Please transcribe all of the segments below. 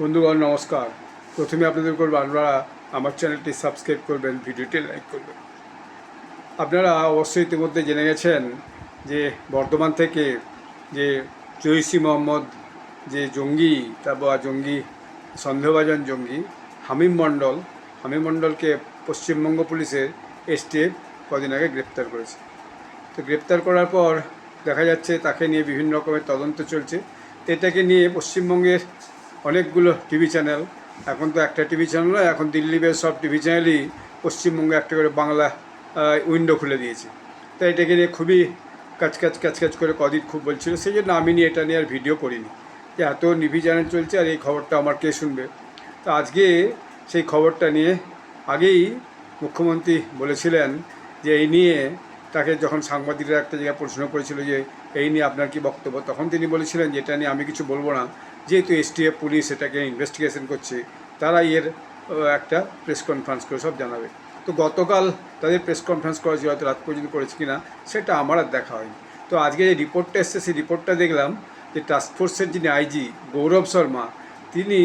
বন্ধুগণ নমস্কার। প্রথমে আপনাদের করবো আপনারা আমার চ্যানেলটি সাবস্ক্রাইব করবেন, ভিডিওটি লাইক করবেন। আপনারা অবশ্যই ইতিমধ্যে জেনে গেছেন যে বর্ধমান থেকে যে জৈশি মোহাম্মদ যে জঙ্গি জঙ্গি সন্দেহভাজন জঙ্গি হামিম মণ্ডলকে পশ্চিমবঙ্গ পুলিশের এসটিএফ কদিন আগে গ্রেপ্তার করেছে। তো গ্রেপ্তার করার পর দেখা যাচ্ছে তাকে নিয়ে বিভিন্ন রকমের তদন্ত চলছে। এটাকে নিয়ে পশ্চিমবঙ্গের অনেকগুলো টিভি চ্যানেল, এখন তো একটা টিভি চ্যানেল নয়, এখন দিল্লি বেশ সব টিভি চ্যানেলই পশ্চিমবঙ্গে একটা করে বাংলা উইন্ডো খুলে দিয়েছে। তাই এটাকে নিয়ে খুবই কাচকাচ করে কদিন খুব বলছিল, সেই জন্য আমি নিয়ে এটা নিয়ে আর ভিডিও করিনি যে এত টিভি চ্যানেল চলছে আর এই খবরটা আমার কে শুনবে। তো আজকে সেই খবরটা নিয়ে আগেই মুখ্যমন্ত্রী বলেছিলেন যে এই নিয়ে তাকে যখন সাংবাদিকরা একটা জায়গায় প্রশ্ন করেছিল যে এই নিয়ে আপনার কি বক্তব্য, তখন তিনি বলেছিলেন যে এটা নিয়ে আমি কিছু বলবো না, যেহেতু এসটিএফ পুলিশ এটাকে ইনভেস্টিগেশন করছে, তারা এর একটা প্রেস কনফারেন্স করে সব জানাবে। তো গতকাল তাদের প্রেস কনফারেন্স করা ছিল, হয়তো রাত পর্যন্ত করেছে কি না সেটা আমার আর দেখা হয়নি। তো আজকে যে রিপোর্টটা এসছে সেই রিপোর্টটা দেখলাম যে টাস্কফোর্সের যিনি আইজি গৌরব শর্মা, তিনি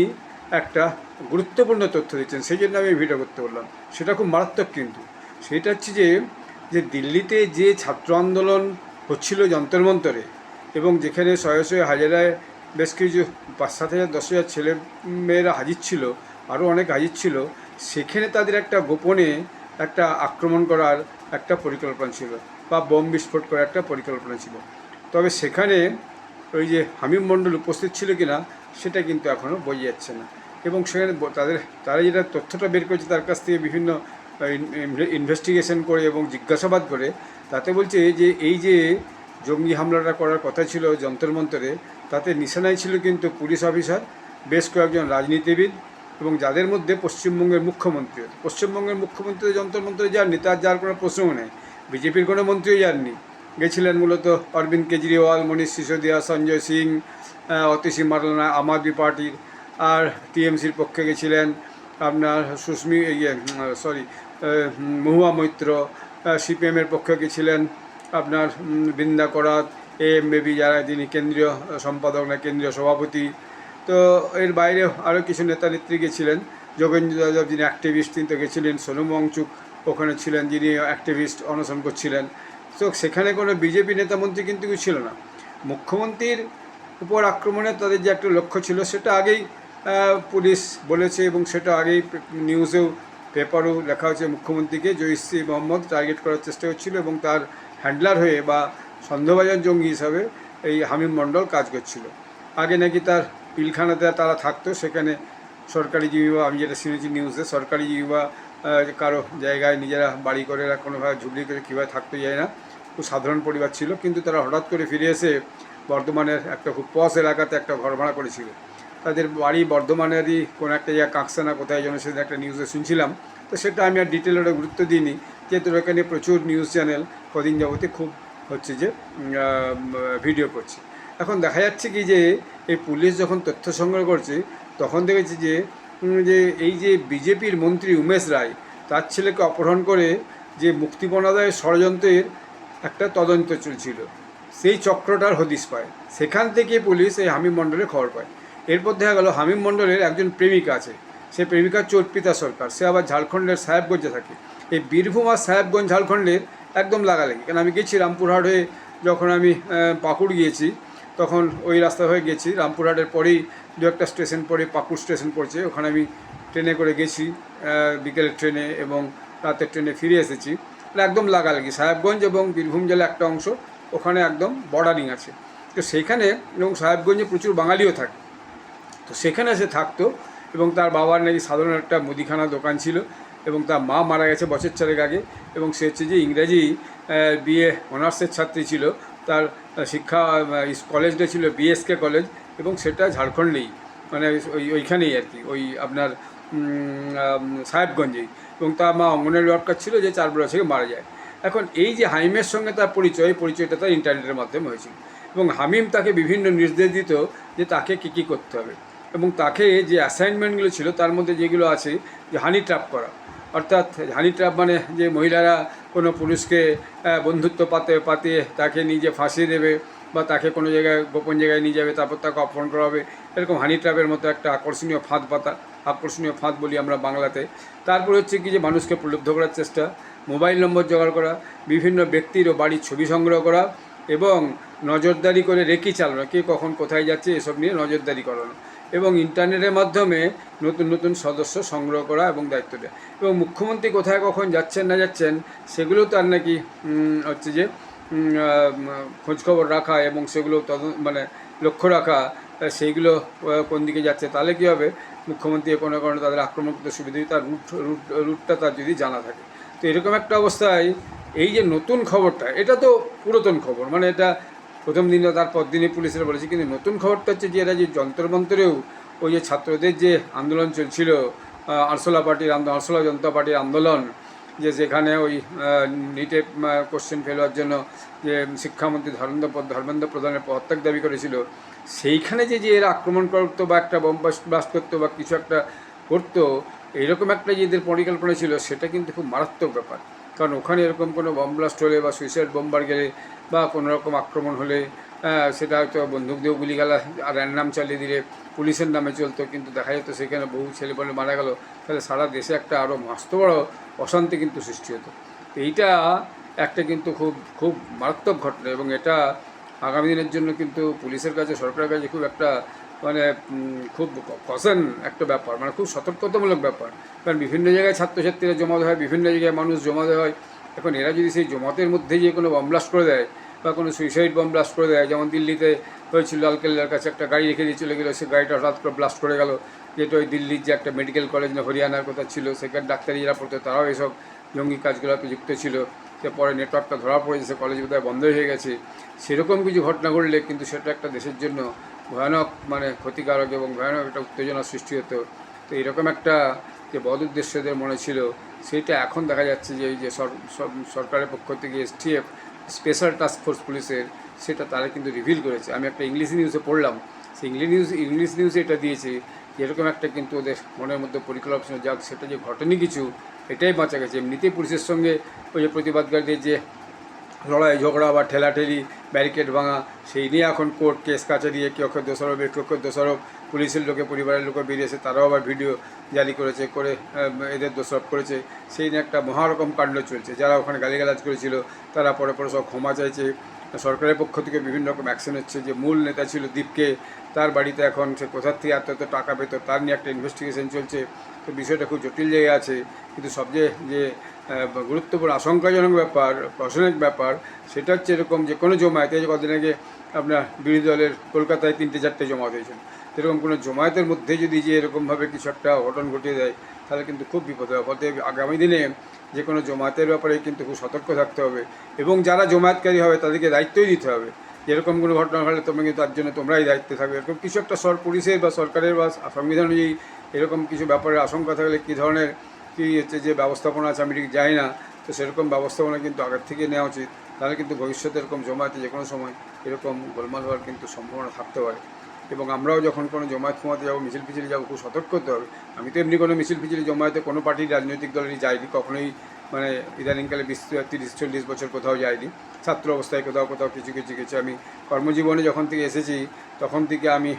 একটা গুরুত্বপূর্ণ তথ্য দিচ্ছেন, সেই জন্য আমি ভিডিও করতে বললাম। সেটা খুব মারাত্মক, কিন্তু সেটা হচ্ছে যে দিল্লিতে যে ছাত্র আন্দোলন হচ্ছিল যন্তর মন্তরে, এবং যেখানে শয়ে শয়ে হাজারায় বেশ কিছু 5-7 হাজার 10 হাজার ছেলে মেয়েরা হাজির ছিল, আরও অনেক হাজির ছিল, সেখানে তাদের একটা গোপনে একটা আক্রমণ করার একটা পরিকল্পনা ছিল বা বোম বিস্ফোট করার একটা পরিকল্পনা ছিল। তবে সেখানে ওই যে হামিম মণ্ডল উপস্থিত ছিল কিনা সেটা কিন্তু এখনও বোঝা যাচ্ছে না। এবং সেখানে তারা যেটা তথ্যটা বের করেছে তার কাছ থেকে বিভিন্ন ইনভেস্টিগেশন করে এবং জিজ্ঞাসাবাদ করে, তাতে বলছে যে এই যে জঙ্গি হামলাটা করার কথা ছিল যন্তর মন্তরে, তাতে নিশানায় ছিল কিন্তু পুলিশ অফিসার, বেশ কয়েকজন রাজনীতিবিদ, এবং যাদের মধ্যে পশ্চিমবঙ্গের মুখ্যমন্ত্রী যন্তর মন্তরে যাননি, তার যার কোনো প্রশ্নও নেই। বিজেপির কোনো মন্ত্রীও যাননি, গেছিলেন মূলত অরবিন্দ কেজরিওয়াল, মনীষ সিসোদিয়া, সঞ্জয় সিং, অতিশী মারলানা আম আদমি পার্টির, আর টিএমসির পক্ষে গেছিলেন আপনার মহুয়া মৈত্র, সিপিএমের পক্ষে গেছিলেন আপনার বৃন্দা করাত, এএমবেবি যারা যিনি কেন্দ্রীয় সম্পাদক না কেন্দ্রীয় সভাপতি। তো এর বাইরেও আরও কিছু নেতা নেত্রী গেছিলেন। যোগেন্দ্র যাদব যিনি অ্যাক্টিভিস্ট, তিনি তো গেছিলেন। সোনম ওয়াংচুক ওখানে ছিলেন, যিনি অ্যাক্টিভিস্ট, অনশন করছিলেন। তো সেখানে কোনো বিজেপি নেতামন্ত্রী কিন্তু কিছু ছিল না। মুখ্যমন্ত্রীর উপর আক্রমণে তাদের যে একটা লক্ষ্য ছিল সেটা আগেই পুলিশ বলেছে, এবং সেটা আগেই নিউজেও পেপারও লেখা হয়েছে, মুখ্যমন্ত্রীকে জৈশি মোহাম্মদ টার্গেট করার চেষ্টা হচ্ছিল, এবং তার হ্যান্ডলার হয়ে বা সন্দেহভাজন জঙ্গি হিসাবে এই হামিম মণ্ডল কাজ করছিল। আগে নাকি তার পিলখানাতে তারা থাকতো, সেখানে সরকারি জীবিকা, আমি যেটা শুনেছি নিউজে, সরকারি জীবিকা কারো জায়গায় নিজেরা বাড়ি করে কোনোভাবে ঝুবড়ি করে কীভাবে থাকতে যায় না, খুব সাধারণ পরিবার ছিল, কিন্তু তারা হঠাৎ করে ফিরে এসে বর্ধমানের একটা খুব পশ এলাকাতে একটা ঘর ভাড়া করেছিল। তাদের বাড়ি বর্ধমানেরই কোনো একটা জায়গা কাঁকসানা কোথায় যেন, সেদিন একটা নিউজে শুনছিলাম। তো সেটা আমি আর ডিটেলে গুরুত্ব দিইনি, যেহেতু এখানে প্রচুর নিউজ চ্যানেল কদিন যাবতে খুব হচ্ছে যে ভিডিও করছে। এখন দেখা যাচ্ছে কি যে এই পুলিশ যখন তথ্য সংগ্রহ করছে, তখন দেখেছি যে এই যে বিজেপির মন্ত্রী উমেশ রায়, তার ছেলেকে অপহরণ করে যে মুক্তিপণ আদায়ের ষড়যন্ত্রের একটা তদন্ত চলছিল, সেই চক্রটার হদিশ পায়। সেখান থেকে পুলিশ এই হামিম মণ্ডলের খবর পায়। এরপর দেখা গেল হামিম মণ্ডলের একজন প্রেমিকা আছে, সে প্রেমিকা চোরপিতা সরকার, সে আবার ঝাড়খণ্ডের সাহেবগঞ্জে থাকে। এই বীরভূম আর সাহেবগঞ্জ ঝাড়খণ্ডের একদম লাগালাগি, কারণ আমি গেছি রামপুরহাট হয়ে, যখন আমি পাকুড় গিয়েছি তখন ওই রাস্তা হয়ে গেছি। রামপুরহাটের পরেই দু একটা স্টেশন পরে পাকুড় স্টেশন পড়ছে, ওখানে আমি ট্রেনে করে গেছি, বিকেলের ট্রেনে, এবং রাতের ট্রেনে ফিরে এসেছি। একদম লাগালাগি সাহেবগঞ্জ এবং বীরভূম জেলা একটা অংশ, ওখানে একদম বর্ডারিং আছে। তো সেইখানে, এবং সাহেবগঞ্জে প্রচুর বাঙালিও থাকে, তো সেখানে সে থাকতো, এবং তার বাবার নাকি সাধারণ একটা মুদিখানা দোকান ছিল, এবং তার মা মারা গেছে বছর 4 আগে, এবং সে হচ্ছে যে ইংরেজি বিএ অনার্সের ছাত্রী ছিল। তার শিক্ষা কলেজটা ছিল বিএসকে কলেজ, এবং সেটা ঝাড়খণ্ডেই, মানে ওইখানেই আর কি, ওই আপনার সাহেবগঞ্জেই। এবং তার মা অঙ্গনের ওয়ার্কার ছিল, যে 4 বছর থেকে মারা যায়। এখন এই যে হামিমের সঙ্গে তার পরিচয়টা তার ইন্টারনেটের মাধ্যমে হয়েছিল, এবং হামিম তাকে বিভিন্ন নির্দেশ দিত যে তাকে কী কী করতে হবে, এবং তাকে যে অ্যাসাইনমেন্টগুলো ছিল তার মধ্যে যেগুলো আছে যে হানি ট্র্যাপ করা, অর্থাৎ হানি ট্র্যাপ মানে যে মহিলারা কোনো পুরুষকে বন্ধুত্ব পাতিয়ে তাকে নিজে ফাঁসিয়ে দেবে, বা তাকে কোনো জায়গায় গোপন জায়গায় নিয়ে যাবে, তারপর তাকে অপহরণ করা হবে, এরকম হানি ট্র্যাপের মতো একটা আকর্ষণীয় ফাঁদ পাতা, আকর্ষণীয় ফাঁদ বলি আমরা বাংলাতে। তারপর হচ্ছে কি যে মানুষকে প্রলুব্ধ করার চেষ্টা, মোবাইল নম্বর জোগাড় করা, বিভিন্ন ব্যক্তির ও বাড়ির ছবি সংগ্রহ করা এবং নজরদারি করে রেকি চালানো, কে কখন কোথায় যাচ্ছে এসব নিয়ে নজরদারি করানো, এবং ইন্টারনেটের মাধ্যমে নতুন নতুন সদস্য সংগ্রহ করা এবং দায়িত্ব দেয়। এবং মুখ্যমন্ত্রী কোথায় কখন যাচ্ছেন না যাচ্ছেন সেগুলো তার নাকি হচ্ছে যে খোঁজখবর রাখা এবং সেগুলো মানে লক্ষ্য রাখা, সেইগুলো কোন দিকে যাচ্ছে, তাহলে কী হবে, মুখ্যমন্ত্রী কোনো কারণে তাদের আক্রমণ করতে সুবিধা হয়, তার রুটটা তার যদি জানা থাকে। তো এরকম একটা অবস্থায় এই যে নতুন খবরটা, এটা তো পুরাতন খবর, মানে এটা প্রথম দিনে তারপর দিনে পুলিশের বলেছে, কিন্তু নতুন খবরটা হচ্ছে যে এরা যে যন্ত্রমন্ত্রেও ওই যে ছাত্রদের যে আন্দোলন চলছিল, আরসোলা জনতা পার্টির আন্দোলন, যে যেখানে ওই নিটে কোশ্চেন ফেল হওয়ার জন্য যে শিক্ষামন্ত্রী ধর্মেন্দ্র প্রধানের পদত্যাগ দাবি করেছিল, সেইখানে যে এরা আক্রমণ করতো বা একটা বোম ব্লাস্ট করতো বা কিছু একটা করতো, এইরকম একটা যে এদের পরিকল্পনা ছিল, সেটা কিন্তু খুব মারাত্মক ব্যাপার। কারণ ওখানে এরকম কোনো বম ব্লাস্ট হলে বা সুইসাইড বোম্বার গেলে বা কোনো রকম আক্রমণ হলে সেটা হয়তো বন্দুক দিয়েও গুলি গালা আর র্যান্ডাম চালিয়ে দিলে পুলিশের নামে চলতো, কিন্তু দেখা যেত সেখানে বহু ছেলেপেলে মারা গেল, তাহলে সারা দেশে একটা আরও মস্ত বড় অশান্তি কিন্তু সৃষ্টি হতো। এইটা একটা কিন্তু খুব খুব মারাত্মক ঘটনা, এবং এটা আগামী দিনের জন্য কিন্তু পুলিশের কাছে, সরকারের কাছে খুব একটা মানে খুব কসেন একটা ব্যাপার, মানে খুব সতর্কতামূলক ব্যাপার। কারণ বিভিন্ন জায়গায় ছাত্রছাত্রীরা জমা হয়, বিভিন্ন জায়গায় মানুষ জমা হয়। এখন এরা যদি সেই জমাতের মধ্যে যে কোনো বম ব্লাস্ট করে দেয় বা কোনো সুইসাইড বম ব্লাস্ট করে দেয়, যেমন দিল্লিতে হয়েছিল, লালকেল্লার কাছে একটা গাড়ি রেখে দিয়ে চলে গেলো, সে গাড়িটা হঠাৎ করে ব্লাস্ট করে গেল, যেটা ওই দিল্লির যে একটা মেডিকেল কলেজ না হরিয়ানার কথা ছিল, সেখানে ডাক্তারি যারা পড়তো তারাও এসব জঙ্গি কাজগুলোতে যুক্ত ছিল। সে পরে নেটওয়ার্কটা ধরা পড়েছে, সে কলেজ বোধহয় বন্ধ হয়ে গেছে। সেরকম কিছু ঘটনা ঘটলে কিন্তু সেটা একটা দেশের জন্য ভয়ানক, মানে ক্ষতিকারক এবং ভয়ানক একটা উত্তেজনার সৃষ্টি হতো। তো এরকম একটা যে বদ উদ্দেশ্যদের মনে ছিল, সেইটা এখন দেখা যাচ্ছে যে এই যে সরকারের পক্ষ থেকে STF, স্পেশাল টাস্ক ফোর্স পুলিশের, সেটা তারা কিন্তু রিভিল করেছে। আমি একটা ইংলিশ নিউজে পড়লাম, সেই ইংলিশ নিউজে এটা দিয়েছে, এরকম একটা কিন্তু ওদের মনের মধ্যে পরিকল্পনা, যাক সেটা যে ঘটেনি কিছু, এটাই বাঁচা গেছে। এমনিতেই পুলিশের সঙ্গে ওই যে প্রতিবাদকারীদের যে লড়াই ঝগড়া বা ঠেলাঠেলি, ব্যারিকেড ভাঙা, সেই নিয়ে এখন কোর্ট কেস কাছারি, একে অক্ষর দোষারোপ, একে অক্ষর দোষারোপ, পুলিশের লোকে পরিবারের লোকে বেরিয়েছে, তারাও আবার ভিডিও জারি করেছে, করে এদের দোষারোপ করেছে। সেই নিয়ে একটা মহারকম কাণ্ড চলছে। যারা ওখানে গালিগালাজ করেছিল তারা পরে পরে সব ক্ষমা চাইছে। সরকারের পক্ষ থেকে বিভিন্ন রকম অ্যাকশন হচ্ছে। যে মূল নেতা ছিল দীপকে, তার বাড়িতে এখন সে কোথার থেকে এত টাকা পেত, তার নিয়ে একটা ইনভেস্টিগেশন চলছে। তো বিষয়টা খুব জটিল জায়গায় আছে, কিন্তু সবচেয়ে যে গুরুত্বপূর্ণ আশঙ্কাজনক ব্যাপার, প্রশ্নের ব্যাপার, সেটা হচ্ছে এরকম যে কোনো জমায়েতে, যে কদিন আগে আপনার বিরোধী দলের কলকাতায় 3-4টে জমায়েত হয়েছিল, এরকম কোনো জমায়েতের মধ্যে যদি যে এরকমভাবে কিছু একটা অঘটন ঘটিয়ে দেয়, তাহলে কিন্তু খুব বিপদ হবে। অতএব আগামী দিনে যে কোনো জমায়েতের ব্যাপারে কিন্তু খুব সতর্ক থাকতে হবে, এবং যারা জমায়েতকারী হবে তাদেরকে দায়িত্বই দিতে হবে। যেরকম কোনো ঘটনা ঘটলে তোমরা কিন্তু তার জন্য তোমরাই দায়িত্বে থাকবে। এরকম কিছু একটা পুলিশের বা সরকারের বা সংবিধান অনুযায়ী এরকম কিছু ব্যাপারে আশঙ্কা থাকলে কী ধরনের কী হচ্ছে যে ব্যবস্থাপনা আছে আমি ঠিক জানি না। তো সেরকম ব্যবস্থাপনা কিন্তু আগের থেকে নেওয়া উচিত, তাহলে কিন্তু ভবিষ্যতে এরকম জমায়েতে যে কোনো সময় এরকম গোলমাল হওয়ার কিন্তু সম্ভাবনা থাকতে পারে। এবং আমরাও যখন কোনো জমায়েত ফমাতে যাবো, মিছিল ফিছিলে যাবো, খুব সতর্ক হতে হবে। আমি তো এমনি কোনো মিছিল ফিছিলে জমায়েতে কোনো পার্টির রাজনৈতিক দলেরই যাইনি কখনোই, মানে ইদানিংকালে 30-40 বছর কোথাও যাইনি। ছাত্র অবস্থায় কোথাও কোথাও কিছু কিছু আমি কর্মজীবনে যখন থেকে এসেছি, তখন থেকে আমি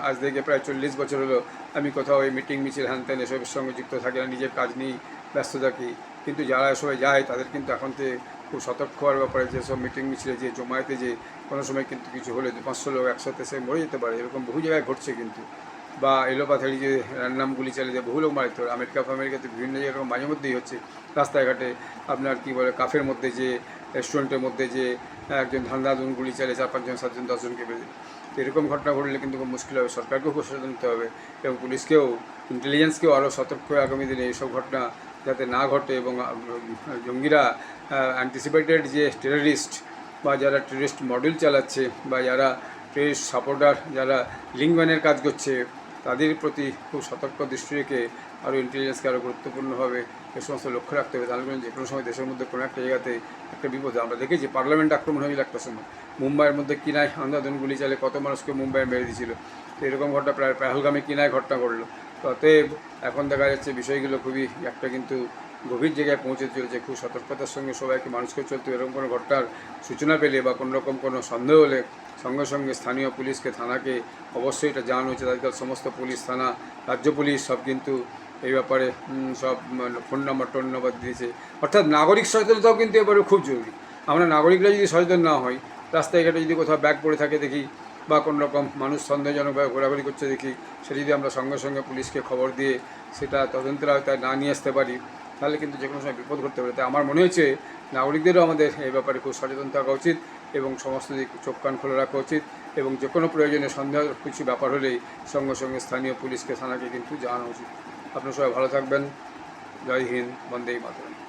আজ থেকে প্রায় 40 বছর হলো আমি কোথাও এই মিটিং মিছিল হ্যানত্যান এসবের সঙ্গে যুক্ত থাকি না, নিজের কাজ নিয়েই ব্যস্ত থাকি। কিন্তু যারা সবাই যায় তাদের কিন্তু এখন থেকে খুব সতর্ক হওয়ার ব্যাপারে, যেসব মিটিং মিছিলে যে জমায়েতে যে কোনো সময় কিন্তু কিছু হলে 200-500 লোক একসাথে সে মরে যেতে পারে, এরকম বহু জায়গায় ঘটছে কিন্তু। বা এলোপাথারি যে র্যান্ডাম গুলি চালিয়ে যায়, বহু লোক মারা যেতে পারে। আমেরিকাতে বিভিন্ন জায়গায় এরকম মাঝে মধ্যেই হচ্ছে, রাস্তাঘাটে আপনার কী বলে কাফের মধ্যে যে, রেস্টুরেন্টের মধ্যে যে একজন ধান্দাধুন গুলি চালিয়ে 4-5 জন 7 জন 10 জনকে বেঁধে। তো এরকম ঘটনা ঘটলে কিন্তু খুব মুশকিল হবে। সরকারকেও সচেতন হতে হবে এবং পুলিশকেও, ইন্টেলিজেন্সকেও আরও সতর্ক হয়ে আগামী দিনে এইসব ঘটনা যাতে না ঘটে। এবং জঙ্গিরা অ্যান্টিসিপেটেড যে টেররিস্ট বা যারা টেররিস্ট মডেল চালাচ্ছে বা যারা টেররিস্ট সাপোর্টার, যারা লিঙ্কম্যানের কাজ করছে, তাদের প্রতি খুব সতর্ক দৃষ্টি রেখে আরও ইন্টেলিজেন্সকে আরও গুরুত্বপূর্ণভাবে এ সমস্ত লক্ষ্য রাখতে হবে। তাহলে যে কোনো সময় দেশের মধ্যে কোনো একটা জায়গাতে একটা বিপদ। আমরা দেখেছি পার্লামেন্ট আক্রমণ হয়েছিল একটা সময়, মুম্বাইয়ের মধ্যে কিনায় আন্ধাধুন গুলি চালে কত মানুষকে মুম্বাইয়ে মেরে দিয়েছিল। তো এরকম ঘটনা প্রায় পেহেলগামে কিনায় ঘটনা ঘটলো। তো অতএব এখন দেখা যাচ্ছে বিষয়গুলো খুবই একটা কিন্তু গভীর জায়গায় পৌঁছে চলেছে। খুব সতর্কতার সঙ্গে সবাইকে মানুষকে চলতে, এরকম কোনো ঘটনার সূচনা পেলে বা কোনো রকম কোনো সন্দেহ হলে সঙ্গে সঙ্গে স্থানীয় পুলিশকে, থানাকে অবশ্যই এটা জানানো উচিত। আজকাল সমস্ত পুলিশ থানা, রাজ্য পুলিশ সব কিন্তু এই ব্যাপারে সব ফোন নম্বর দিয়েছে। অর্থাৎ নাগরিক সচেতনতাও কিন্তু এবারে খুব জরুরি। আমরা নাগরিকরা যদি সচেতন না হই, রাস্তায় ঘাটে যদি কোথাও ব্যাগ পড়ে থাকে দেখি, বা কোনো রকম মানুষ সন্দেহজনকভাবে ঘোরাঘুরি করছে দেখি, সেটা যদি আমরা সঙ্গে সঙ্গে পুলিশকে খবর দিয়ে সেটা তদন্তের আওতায় না নিয়ে আসতে পারি, তাহলে কিন্তু যে কোনো সময় বিপদ ঘটতে পারে। তাই আমার মনে হয়েছে নাগরিকদেরও আমাদের এই ব্যাপারে খুব সচেতন থাকা উচিত এবং সমস্ত দিক চোখ কান খুলে রাখা উচিত, এবং যে কোনো প্রয়োজনে সন্দেহ কিছু ব্যাপার হলেই সঙ্গে সঙ্গে স্থানীয় পুলিশকে, থানাকে কিন্তু জানানো উচিত। আপনারা সবাই ভালো থাকবেন। জয় হিন্দ, বন্দে মাতরম।